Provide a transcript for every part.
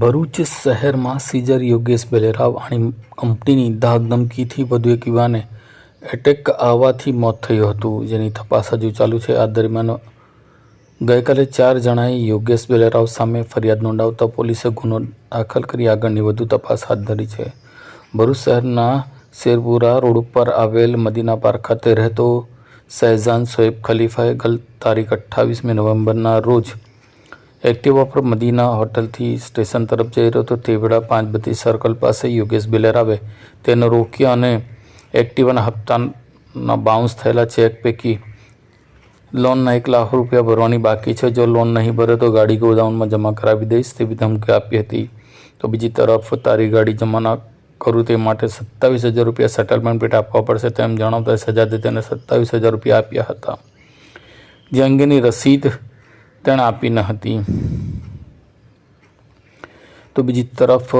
ભરૂચ શહેરમાં સીઝર યોગેશ બેલેરાવ અને કંપનીની ધાકધમકીથી વધુ એક યુવાને એટેક આવવાથી મોત થયું હતું, જેની તપાસ હજુ ચાલુ છે। આ દરમિયાન ગઈકાલે 4 જણાએ યોગેશ બેલેરાવ સામે ફરિયાદ નોંધાવતા પોલીસે ગુનો દાખલ કરી આગળની વધુ તપાસ હાથ ધરી છે। ભરૂચ શહેરના શેરપુરા રોડ ઉપર આવેલ મદીના પાર્ક ખાતે રહેતો શહેજાન શોએબ ખલીફાએ ગત તારીખ 28 નવેમ્બરના રોજ એક્ટિવા પર મદીના હોટલથી સ્ટેશન તરફ જઈ રહ્યો હતો। તે વેળા 532 સર્કલ પાસે યોગેશ બેલેરાવે તેને રોક્યા અને એક્ટિવાના હપ્તાના બાઉન્સ થયેલા ચેક પૈકી લોનના 1 લાખ રૂપિયા ભરવાની બાકી છે, જો લોન નહીં ભરે તો ગાડી ગોડાઉનમાં જમા કરાવી દઈશ તેવી ધમકી આપી હતી। તો બીજી તરફ તારી ગાડી જમા ન કરું તે માટે 27,000 રૂપિયા સેટલમેન્ટ પેટે આપવા પડશે તેમ જણાવતા સજાદે તેને 27,000 રૂપિયા આપ્યા હતા, જે અંગેની રસીદ તેણે આપી ન હતી। તો બીજી તરફ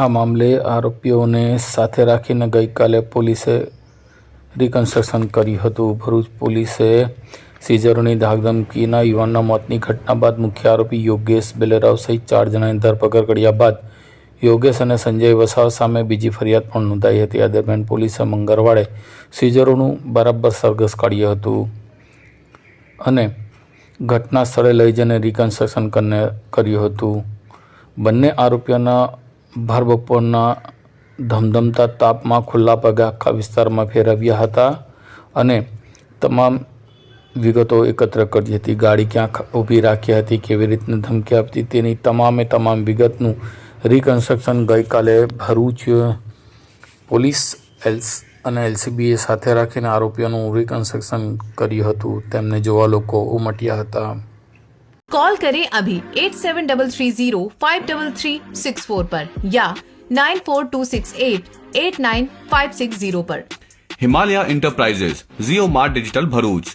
આ મામલે આરોપીઓને સાથે રાખીને ગઈકાલે પોલીસે રિકન્સ્ટ્રક્શન કર્યું હતું। ભરૂચ પોલીસે સીઝરોની ધાકધમકીના યુવાનના મોતની ઘટના બાદ મુખ્ય આરોપી યોગેશ બેલેરાવ સહિત 4 જણાની ધરપકડ કર્યા બાદ યોગેશ અને સંજય વસાવા સામે બીજી ફરિયાદ પણ નોંધાઈ હતી। આ દરમિયાન પોલીસે મંગળવારે સીઝરોનું બરાબર સરઘસ કાઢ્યું હતું અને ઘટના સ્થળે લઈ જઈને રિકન્સ્ટ્રક્શન કર્યું હતું। બંને આરોપીઓના ભર બપોરના ધમધમતા તાપમાં ખુલ્લા પગે આખા વિસ્તારમાં ફેરવ્યા હતા અને તમામ વિગતો એકત્ર કરી હતી। ગાડી ક્યાં ઊભી રાખી હતી, કેવી રીતની ધમકી આપતી, તેની તમામ વિગતનું રિકન્સ્ટ્રક્શન ગઈકાલે ભરૂચ પોલીસ અને એલસીબીએ સાથે રાખીને આરોપીઓનું રિકન્સ્ટ્રક્શન કર્યું હતું। તેમને જોવા લોકો ઉમટ્યા હતા। कॉल करें अभी 8730533664 पर या 9426889560 पर। हिमालय इंटरप्राइजेज जियो मार्ट डिजिटल भरूच